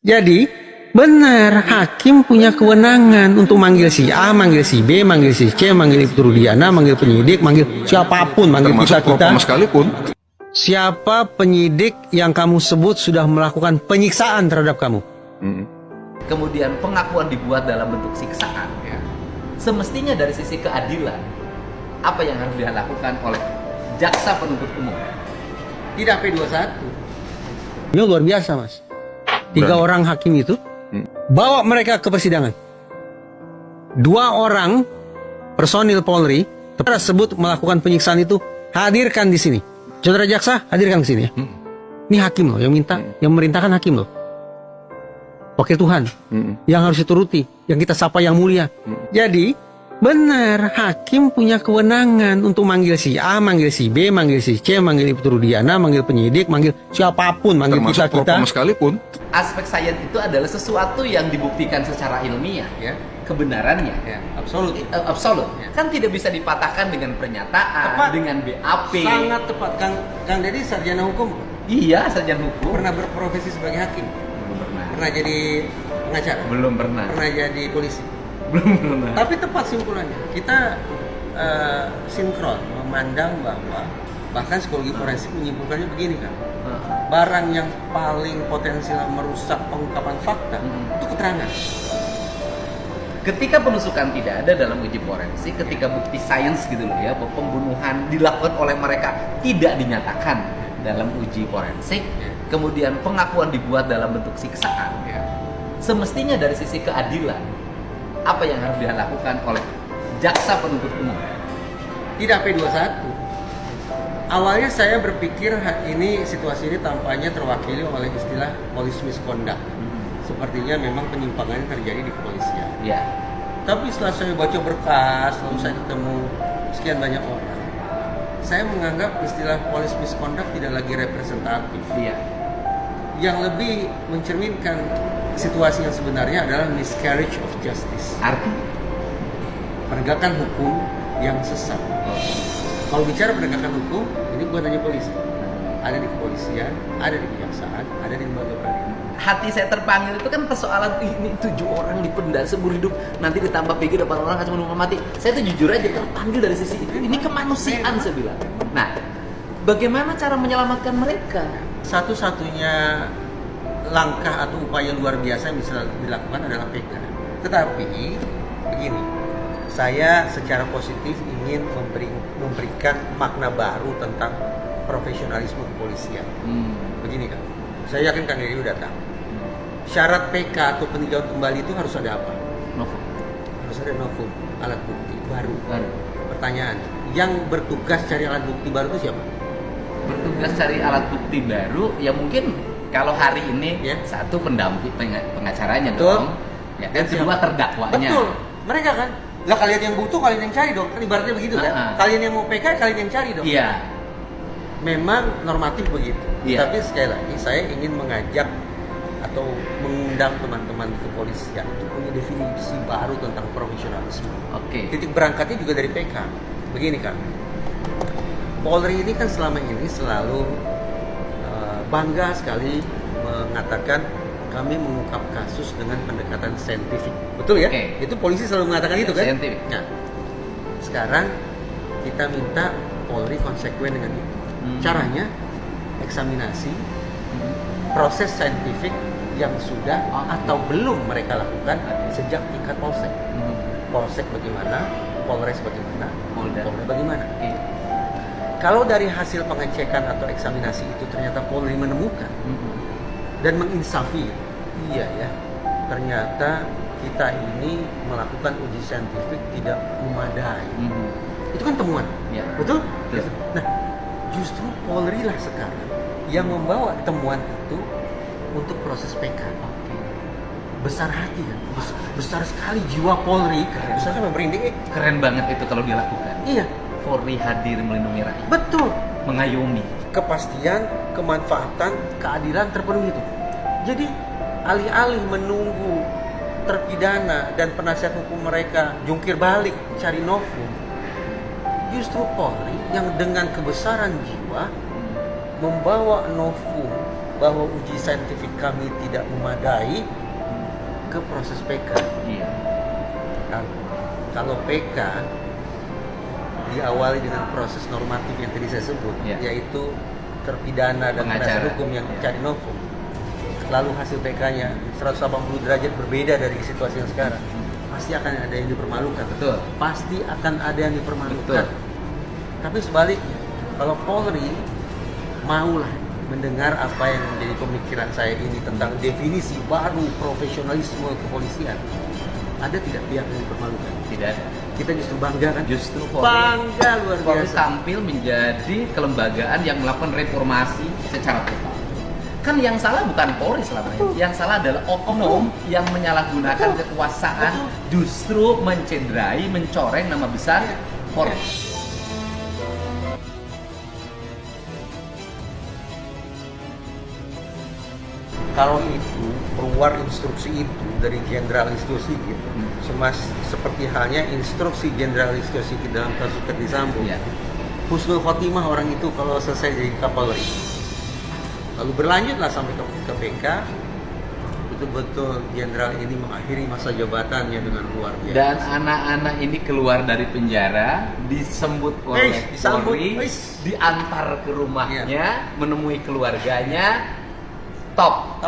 Jadi, benar, hakim punya kewenangan untuk manggil si A, manggil si B, manggil si C, manggil Ibu Rudiana, manggil penyidik, manggil siapapun, manggil termasuk kita-kita. propam sekalipun. Siapa penyidik yang kamu sebut sudah melakukan penyiksaan terhadap kamu? Kemudian pengakuan dibuat dalam bentuk siksaan, ya. Semestinya dari sisi keadilan, apa yang harus dilakukan oleh jaksa penuntut umum? Tidak P21. Ini luar biasa, Mas. 3 orang hakim itu bawa mereka ke persidangan. 2 orang personil Polri tersebut melakukan penyiksaan itu, hadirkan di sini. Saudara jaksa, hadirkan ke sini ya. Ini hakim loh yang minta, yang memerintahkan hakim loh. Wakil Tuhan yang harus dituruti, yang kita sapa yang mulia. Jadi benar, hakim punya kewenangan untuk manggil si A, manggil si B, manggil si C, manggil Ibu Rudiana, manggil penyidik, manggil siapapun, manggil Termasuk kita-kita. propam sekalipun. Aspek sains itu adalah sesuatu yang dibuktikan secara ilmiah, ya, kebenarannya, ya, absolut, kan tidak bisa dipatahkan dengan pernyataan, Tepat. dengan BAP. Sangat tepat, Kang Deddy sarjana hukum. Iya, sarjana hukum. Pernah berprofesi sebagai hakim, Belum pernah. pernah jadi pengacara, Belum pernah. pernah jadi polisi. Belum pernah. Tapi tepat simpulannya, kita sinkron memandang bahwa bahkan psikologi forensik menyimpulkannya begini kan, barang yang paling potensial merusak pengungkapan fakta itu keterangan. Ketika penusukan tidak ada dalam uji forensik, ketika bukti sains gitu loh ya, bahwa pembunuhan dilakukan oleh mereka tidak dinyatakan dalam uji forensik, kemudian pengakuan dibuat dalam bentuk siksaan, ya. Semestinya dari sisi keadilan, apa yang harus dilakukan oleh jaksa penuntut umum? Tidak P21. Awalnya saya berpikir ini situasi ini tampaknya terwakili oleh istilah police misconduct. Sepertinya memang penyimpangan terjadi di kepolisian. Ya. Tapi setelah saya baca berkas, lalu saya ketemu sekian banyak orang, saya menganggap istilah police misconduct tidak lagi representatif. Iya. Yang lebih mencerminkan situasi yang sebenarnya adalah miscarriage of justice. Arti? Penegakan hukum yang sesat. Kalau bicara penegakan hukum, ini bukan hanya polisi. Ada di kepolisian, ada di kejaksaan, ada di lembaga peradilan. Hati saya terpanggil itu kan persoalan ini 7 orang dipendam seumur hidup, nanti ditambah PG 8 orang cuma mati. Saya tuh jujur aja terpanggil dari sisi itu. Ini kemanusiaan saya bilang. Nah, bagaimana cara menyelamatkan mereka? Satu-satunya langkah atau upaya luar biasa yang bisa dilakukan adalah PK. Tetapi begini, saya secara positif ingin memberikan makna baru tentang profesionalisme kepolisian. Begini kan, saya yakin Kang Deddy udah tahu. Syarat PK atau peninjauan kembali itu harus ada apa? Novum. Harus ada novum, alat bukti baru. Pertanyaan, yang bertugas cari alat bukti baru itu siapa? Bertugas cari alat bukti baru, ya mungkin kalau hari ini Ya. satu pendamping pengacaranya Betul. dong, ya kan, kedua terdakwanya. Betul, mereka kan. Lah kalian yang butuh, kalian yang cari dong. Kan ibaratnya begitu kan. Kalian yang mau PK, kalian yang cari dong. Iya. Memang normatif begitu. Iya. Tapi sekali lagi saya ingin mengajak atau mengundang teman-teman di kepolisian untuk punya definisi baru tentang profesionalisme. Oke. Titik berangkatnya juga dari PK. Begini kan, Polri ini kan selama ini selalu bangga sekali mengatakan kami mengungkap kasus dengan pendekatan saintifik. Betul ya? Oke. Itu polisi selalu mengatakan itu kan? Saintifik. Nah, sekarang kita minta Polri konsekuen dengan itu. Caranya eksaminasi, proses saintifik yang sudah atau belum mereka lakukan sejak tingkat polsek. Polsek bagaimana, Polres bagaimana, Polda bagaimana. Kalau dari hasil pengecekan atau eksaminasi itu ternyata Polri menemukan dan menginsafi, iya ya, ternyata kita ini melakukan uji saintifik tidak memadai. Itu kan temuan, Ya. betul? Betul. Nah, justru Polri lah sekarang yang membawa temuan itu untuk proses PK. Besar hati kan, besar sekali jiwa Polri. Besar sampai merinding. Keren banget itu kalau dilakukan. Iya, Polri hadir melindungi rakyat, betul. mengayomi. Kepastian, kemanfaatan, keadilan terpenuhi itu. Jadi alih-alih menunggu terpidana dan penasihat hukum mereka jungkir balik cari novum, justru Polri yang dengan kebesaran jiwa membawa novum bahwa uji saintifik kami tidak memadai ke proses PK. Iya. Kan? Kalau PK diawali dengan proses normatif yang tadi saya sebut, Iya. yaitu terpidana dan penasihat hukum yang Iya. cari novo. Lalu hasil PK-nya 180 derajat berbeda dari situasi yang sekarang. Pasti akan ada yang dipermalukan. Betul. Pasti akan ada yang dipermalukan. Betul. Tapi sebaliknya, kalau Polri maulah mendengar apa yang menjadi pemikiran saya ini tentang definisi baru profesionalisme kepolisian, ada tidak pihak yang dipermalukan? Tidak. Kita justru bangga kan? Justru Polri, Bangga luar Polri biasa. tampil menjadi kelembagaan yang melakukan reformasi secara total. Kan yang salah bukan Polri selama ini, yang salah adalah oknum yang menyalahgunakan kekuasaan, justru mencederai, mencoreng nama besar Polri. Kalau itu keluar instruksi itu dari Jenderal Listio Sigit, seperti halnya instruksi Jenderal Listio Sigit dalam kasus Ferdy Sambo, Iya. husnul khotimah orang itu kalau selesai jadi Kapolri. Lalu berlanjutlah sampai ke PK, betul-betul Jenderal ini mengakhiri masa jabatannya dengan luar biasa. Dan anak-anak ini keluar dari penjara, disambut oleh disambut, Polri, wis. diantar ke rumahnya, menemui keluarganya, top.